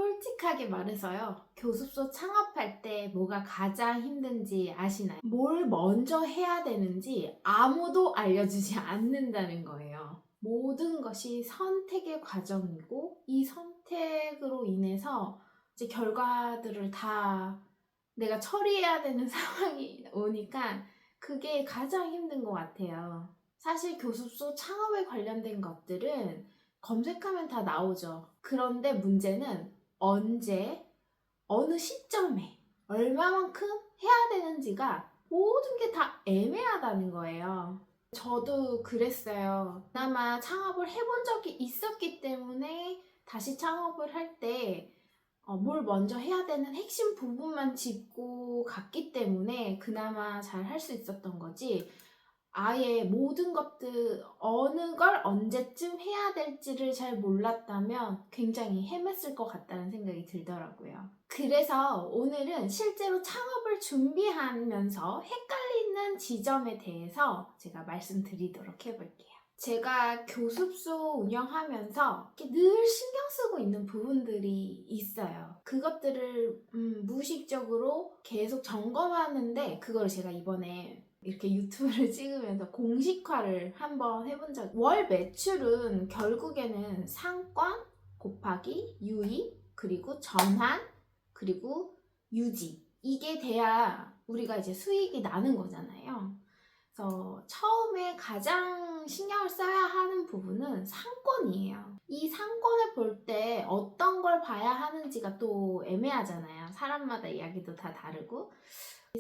솔직하게 말해서요. 교습소 창업할 때 뭐가 가장 힘든지 아시나요? 뭘 먼저 해야 되는지 아무도 알려주지 않는다는 거예요. 모든 것이 선택의 과정이고 이 선택으로 인해서 이제 결과들을 다 내가 처리해야 되는 상황이 오니까 그게 가장 힘든 것 같아요. 사실 교습소 창업에 관련된 것들은 검색하면 다 나오죠. 그런데 문제는 언제, 어느 시점에, 얼마만큼 해야 되는지가 모든 게 다 애매하다는 거예요. 저도 그랬어요. 그나마 창업을 해본 적이 있었기 때문에 다시 창업을 할 때 뭘 먼저 해야 되는 핵심 부분만 짚고 갔기 때문에 그나마 잘 할 수 있었던 거지. 아예 모든 것들 어느 걸 언제쯤 해야 될지를 잘 몰랐다면 굉장히 헤맸을 것 같다는 생각이 들더라고요. 그래서 오늘은 실제로 창업을 준비하면서 헷갈리는 지점에 대해서 제가 말씀드리도록 해볼게요. 제가 교습소 운영하면서 이렇게 늘 신경 쓰고 있는 부분들이 있어요. 그것들을 무의식적으로 계속 점검하는데 그걸 제가 이번에 이렇게 유튜브를 찍으면서 공식화를 한번 해본 월 매출은 결국에는 상권 곱하기 유입 그리고 전환 그리고 유지 이게 돼야 우리가 이제 수익이 나는 거잖아요. 그래서 처음에 가장 신경을 써야 하는 부분은 상권이에요. 이 상권을 볼 때 어떤 걸 봐야 하는지가 또 애매하잖아요. 사람마다 이야기도 다 다르고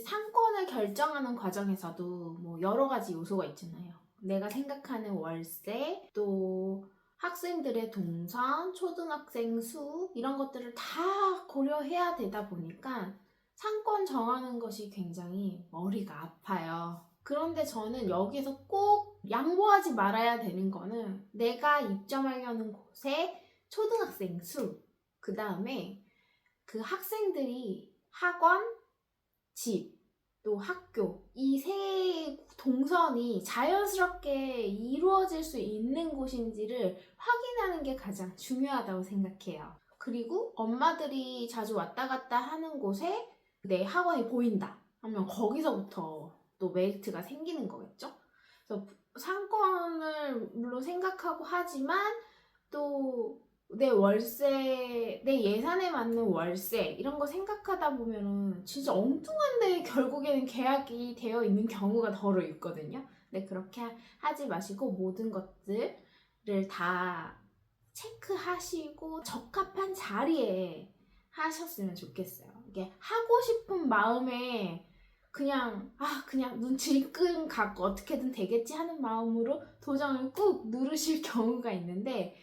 상권을 결정하는 과정에서도 뭐 여러 가지 요소가 있잖아요. 내가 생각하는 월세, 또 학생들의 동선, 초등학생 수 이런 것들을 다 고려해야 되다 보니까 상권 정하는 것이 굉장히 머리가 아파요. 그런데 저는 여기서 꼭 양보하지 말아야 되는 거는 내가 입점하려는 곳의 초등학생 수, 그 다음에 그 학생들이 학원, 집, 또 학교 이 세 동선이 자연스럽게 이루어질 수 있는 곳인지를 확인하는 게 가장 중요하다고 생각해요. 그리고 엄마들이 자주 왔다 갔다 하는 곳에 내 학원이 보인다 하면 거기서부터 또 메리트가 생기는 거겠죠? 그래서 상권을 물론 생각하고 하지만 또 내 월세, 내 예산에 맞는 월세 이런 거 생각하다 보면은 진짜 엉뚱한데 결국에는 계약이 되어 있는 경우가 더러 있거든요. 근데 그렇게 하지 마시고 모든 것들을 다 체크하시고 적합한 자리에 하셨으면 좋겠어요. 이게 하고 싶은 마음에 그냥 눈치 끈 갖고 어떻게든 되겠지 하는 마음으로 도장을 꾹 누르실 경우가 있는데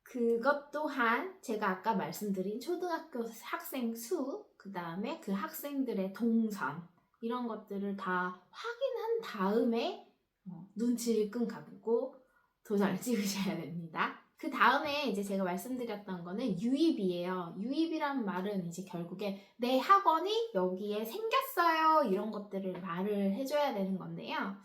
그것 또한 제가 아까 말씀드린 초등학교 학생 수, 그 다음에 그 학생들의 동선 이런 것들을 다 확인한 다음에 눈치를 끈 갖고 도장을 찍으셔야 됩니다. 그 다음에 이제 제가 말씀드렸던 거는 유입이에요. 유입이란 말은 이제 결국에 내 학원이 여기에 생겼어요. 이런 것들을 말을 해줘야 되는 건데요.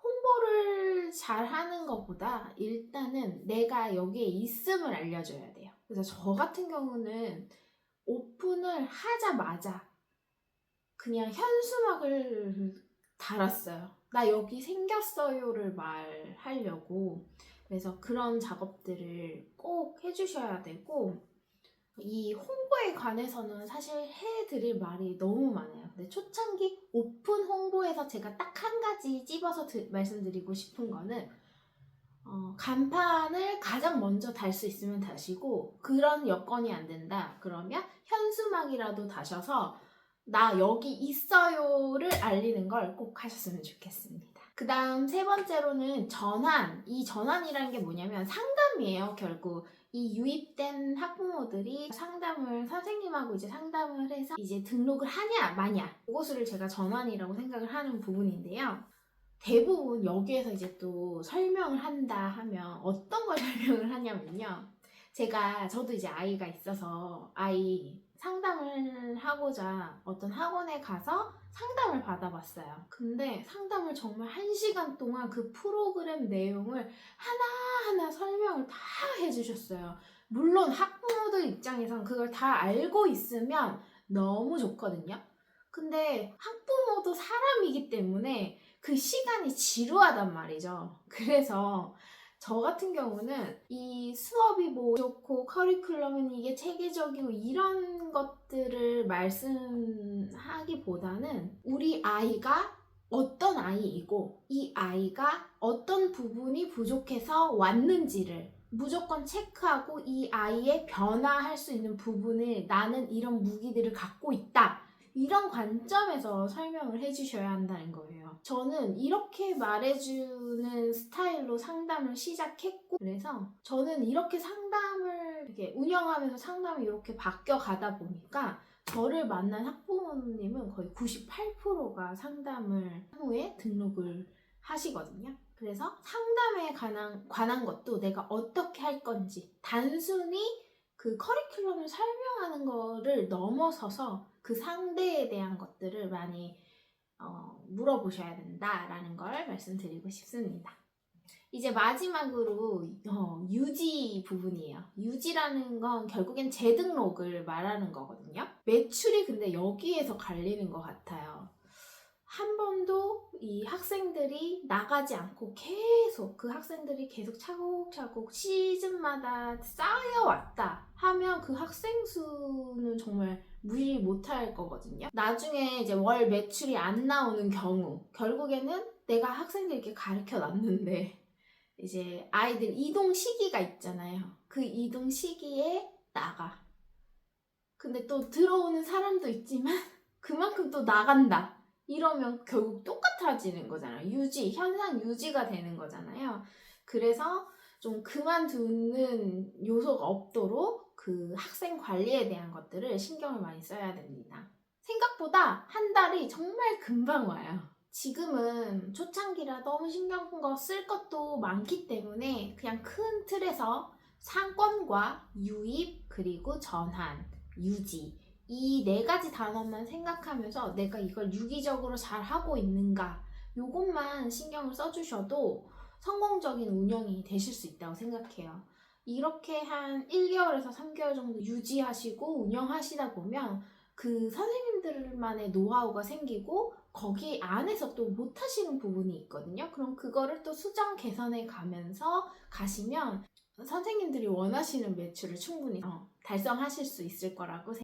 홍보를 잘 하는 것보다 일단은 내가 여기에 있음을 알려줘야 돼요. 그래서 저 같은 경우는 오픈을 하자마자 그냥 현수막을 달았어요. 나 여기 생겼어요를 말하려고. 그래서 그런 작업들을 꼭 해주셔야 되고 이 홍보에 관해서는 사실 해드릴 말이 너무 많아요. 근데 초창기 오픈 홍보에서 제가 딱 한 가지 찝어서 말씀드리고 싶은 거는 간판을 가장 먼저 달 수 있으면 다시고 그런 여건이 안 된다. 그러면 현수막이라도 다셔서 나 여기 있어요를 알리는 걸 꼭 하셨으면 좋겠습니다. 그 다음 세 번째로는 전환. 이 전환이라는 게 뭐냐면 상담이에요. 결국 이 유입된 학부모들이 선생님하고 이제 상담을 해서 이제 등록을 하냐 마냐 그것을 제가 전환이라고 생각을 하는 부분인데요. 대부분 여기에서 이제 또 설명을 한다 하면 어떤 걸 설명을 하냐면요. 저도 이제 아이가 있어서 아이 상담을 하고자 어떤 학원에 가서 상담을 받아봤어요. 근데 상담을 정말 1시간 동안 그 프로그램 내용을 하나하나 설명을 다 해주셨어요. 물론 학부모들 학부모들 입장에선 그걸 다 알고 있으면 너무 좋거든요. 근데 학부모도 사람이기 때문에 그 시간이 지루하단 말이죠. 그래서 저 같은 경우는 이 수업이 뭐 좋고 커리큘럼은 이게 체계적이고 이런 것들을 말씀하기보다는 우리 아이가 어떤 아이이고 이 아이가 어떤 부분이 부족해서 왔는지를 무조건 체크하고 이 아이의 변화할 수 있는 부분을 나는 이런 무기들을 갖고 있다. 이런 관점에서 설명을 해주셔야 한다는 거예요. 저는 이렇게 말해주는 스타일로 상담을 시작했고, 그래서 저는 이렇게 상담을 이렇게 운영하면서 상담이 이렇게 바뀌어 가다 보니까 저를 만난 학부모님은 거의 98%가 상담을 후에 등록을 하시거든요. 그래서 상담에 관한 것도 내가 어떻게 할 건지 단순히 그 커리큘럼을 설명하는 거를 넘어서서 그 상대에 대한 것들을 많이 물어보셔야 된다라는 걸 말씀드리고 싶습니다. 이제 마지막으로 유지 부분이에요. 유지라는 건 결국엔 재등록을 말하는 거거든요. 매출이 근데 여기에서 갈리는 것 같아요. 한 번도 이 학생들이 나가지 않고 계속 그 학생들이 계속 차곡차곡 시즌마다 쌓여왔다 하면 그 학생 수는 정말 무시 못할 거거든요. 나중에 이제 월 매출이 안 나오는 경우 결국에는 내가 학생들에게 가르쳐 놨는데 이제 아이들 이동 시기가 있잖아요. 그 이동 시기에 나가. 근데 또 들어오는 사람도 있지만 그만큼 또 나간다. 이러면 결국 똑같아지는 거잖아요. 현상 유지가 되는 거잖아요. 그래서 좀 그만두는 요소가 없도록 그 학생 관리에 대한 것들을 신경을 많이 써야 됩니다. 생각보다 한 달이 정말 금방 와요. 지금은 초창기라 너무 신경 쓸 것도 많기 때문에 그냥 큰 틀에서 상권과 유입 그리고 전환, 유지 이 네 가지 단어만 생각하면서 내가 이걸 유기적으로 잘 하고 있는가 요것만 신경을 써주셔도 성공적인 운영이 되실 수 있다고 생각해요. 이렇게 한 1개월에서 3개월 정도 유지하시고 운영하시다 보면 그 선생님들만의 노하우가 생기고 거기 안에서 또 못하시는 부분이 있거든요. 그럼 그거를 또 수정 개선해 가면서 가시면 선생님들이 원하시는 매출을 충분히 달성하실 수 있을 거라고 생각합니다.